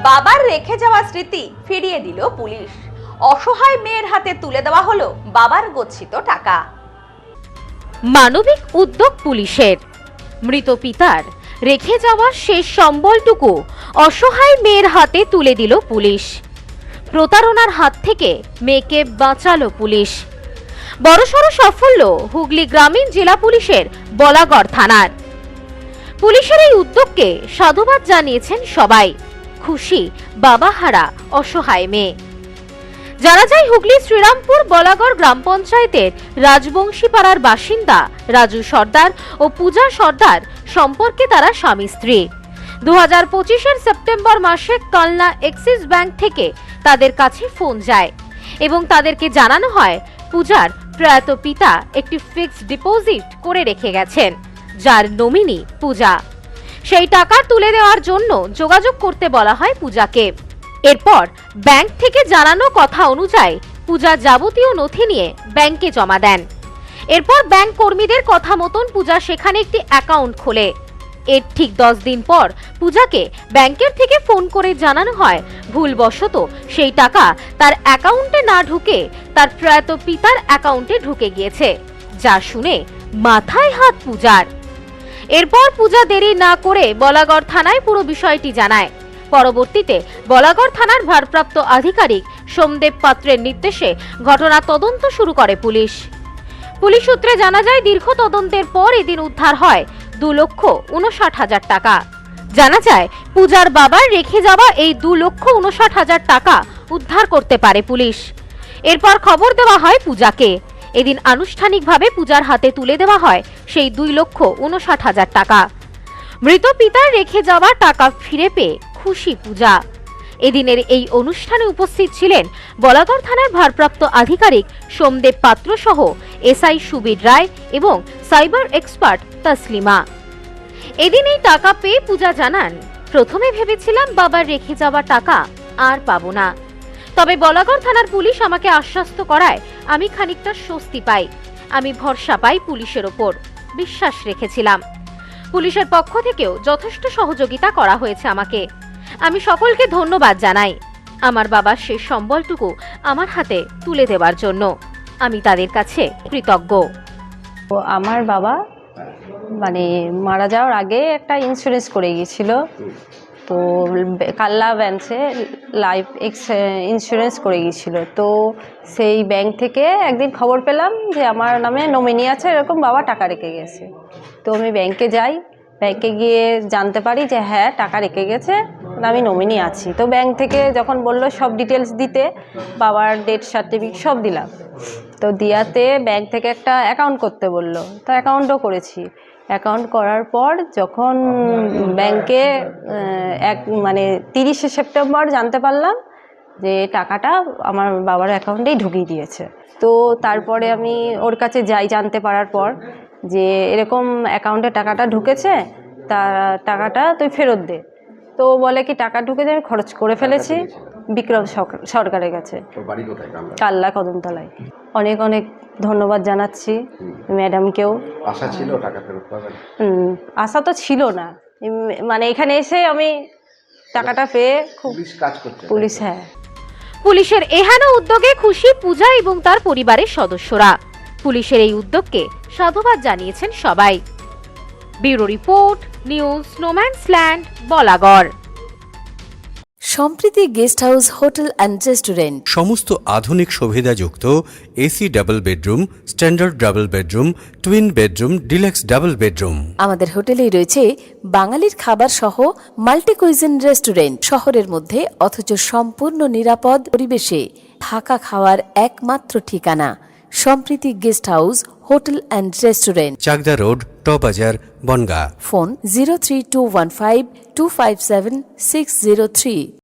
বাবার রেখে যাওয়া স্মৃতি ফিরিয়ে দিল পুলিশ। অসহায় মেয়ের হাতে তুলে দেওয়া হলো বাবার গচ্ছিত টাকা। মানবিক উদ্যোগ পুলিশের। মৃত পিতার রেখে যাওয়া শেষ সম্বলটুকু অসহায় মেয়ের হাতে তুলে দিল পুলিশ। প্রতারণার হাত থেকে মেয়েকে বাঁচালো পুলিশ। বড়সড় সাফল্য হুগলি গ্রামীণ জেলা পুলিশের বলাগড় থানার। পুলিশের এই উদ্যোগকে সাধুবাদ জানিয়েছেন সবাই। খুশি বাবাহারা অসহায় মেয়ে। জানা যায় হুগলি শ্রীরামপুর বলাগড় গ্রাম পঞ্চায়েতের রাজবংশীপাড়ার বাসিন্দা রাজু সর্দার ও পূজা সর্দার সম্পর্কে তারা স্বামী স্ত্রী। 2025-এর সেপ্টেম্বর মাসে কালনা এক্সিস ব্যাংক থেকে তাদের কাছে ফোন যায় এবং তাদেরকে জানানো হয় পূজার প্রয়াত পিতা একটি ফিক্সড ডিপোজিট করে রেখে গেছেন, যার নমিনি পূজা। সেই টাকা তুলে দেওয়ার জন্য যোগাযোগ করতে বলা হয় পূজাকে। এরপর ব্যাংক থেকে জানানো কথা অনুযায়ী পূজা যাবতীয় নথি নিয়ে ব্যাংকে জমা দেন। এরপর ব্যাংক কর্মীদের কথা মতন পূজা সেখানে একটি অ্যাকাউন্ট খোলে। এর ঠিক 10 দিন পর পূজাকে ব্যাংকের থেকে ফোন করে জানানো হয় ভুলবশত সেই টাকা তার অ্যাকাউন্টে না ঢুকে তার প্রয়াত পিতার অ্যাকাউন্টে ঢুকে গিয়েছে, যা শুনে মাথায় হাত পূজার। এরপর পূজা দেরি না করে বলাগড় থানায় পুরো বিষয়টি জানায়। পরবর্তীতে বলাগড় থানার ভারপ্রাপ্ত আধিকারিক সোমদেব পাত্রের নির্দেশে ঘটনা তদন্ত শুরু করে পুলিশ। পুলিশ সূত্রে জানা যায় দীর্ঘ তদন্তের পর এদিন উদ্ধার হয় 2,59,000 টাকা। জানা যায় পূজার বাবার রেখে যাওয়া এই 2,59,000 টাকা উদ্ধার করতে পারে পুলিশ। এরপর খবর দেওয়া হয় পূজাকে। এদিন আনুষ্ঠানিকভাবে পূজার হাতে তুলে দেওয়া হয় সেই 2,59,000 টাকা। মৃত পিতার রেখে যাওয়া টাকা ফিরে পেয়ে খুশি পূজা। এদিনের এই অনুষ্ঠানে উপস্থিত ছিলেন বলাগড় থানার ভারপ্রাপ্ত আধিকারিক সোমদেব পাত্র সহ এসআই সুবীর রায় এবং সাইবার এক্সপার্ট তসলিমা। এদিন এই টাকা পেয়ে পূজা জানান, প্রথমে ভেবেছিলাম বাবার রেখে যাওয়া টাকা আর পাবো না, তবে বলাগড় থানার পুলিশ আমাকে আশ্বস্ত করায় আমি খানিকটা স্বস্তি পাই। আমি ভরসা পাই পুলিশের ওপর, বিশ্বাস রেখেছিলাম। পুলিশের পক্ষ থেকেও যথেষ্ট সহযোগিতা করা হয়েছে আমাকে। আমি সকলকে ধন্যবাদ জানাই আমার বাবার শেষ সম্বলটুকু আমার হাতে তুলে দেওয়ার জন্য। আমি তাদের কাছে কৃতজ্ঞ। আমার বাবা মারা যাওয়ার আগে একটা ইন্স্যুরেন্স করে গিয়েছিল, তো কাল্লা ব্যাংকে লাইফ ইন্স্যুরেন্স করে গিয়েছিল। তো সেই ব্যাংক থেকে একদিন খবর পেলাম যে আমার নামে নমিনি আছে, এরকম বাবা টাকা রেখে গেছে। তো আমি ব্যাংকে যাই, ব্যাংকে গিয়ে জানতে পারি যে হ্যাঁ টাকা রেখে গেছে, আমি নমিনি আছি। তো ব্যাংক থেকে যখন বললো সব ডিটেলস দিতে, বাবার ডেথ সার্টিফিকেট সব দিলাম। তো দিয়াতে ব্যাংক থেকে একটা অ্যাকাউন্ট করতে বললো, তো অ্যাকাউন্টও করেছি। অ্যাকাউন্ট করার পর যখন ব্যাংকে 30শে সেপ্টেম্বর জানতে পারলাম যে টাকাটা আমার বাবার অ্যাকাউন্টেই ঢুকিয়ে দিয়েছে। তো তারপরে আমি ওর কাছে যাই জানতে পারার পর যে এরকম অ্যাকাউন্টে টাকাটা ঢুকেছে, তা টাকাটা তুই ফেরত দে। তো বলে কি টাকা ঢুকেছে আমি খরচ করে ফেলেছি। বিক্রম সরকারের কাছে, কাল্লা কদমতলায়। অনেক অনেক ধন্যবাদ জানাচ্ছি ম্যাডামকেও। আশা ছিল টাকা ফেরত পাবেন? আশা তো ছিল না, এখানে এসে আমি টাকাটা পেয়ে খুব কাজ করছে পুলিশ। হ্যাঁ, পুলিশের এহেন উদ্যোগে খুশি পূজা এবং তার পরিবারের সদস্যরা। পুলিশের এই উদ্যোগকে সাধুবাদ জানিয়েছেন সবাই। Bureau report, news no man's land, Balagarh. Sampriti guest house hotel and restaurant. সমস্ত আধুনিক সুবিধাযুক্ত AC double bedroom, standard double bedroom, twin bedroom, deluxe double bedroom. আমাদের হোটেলেই রয়েছে বাঙালির খাবার সহ মাল্টি কুইজিন রেস্টুরেন্ট। শহরের মধ্যে অথচ সম্পূর্ণ নিরাপদ পরিবেশে থাকা খাওয়ার একমাত্র ঠিকানা Sampriti guest house hotel and restaurant, Chakdah road, টবাজার, বনগাঁ। ফোন 03215257603।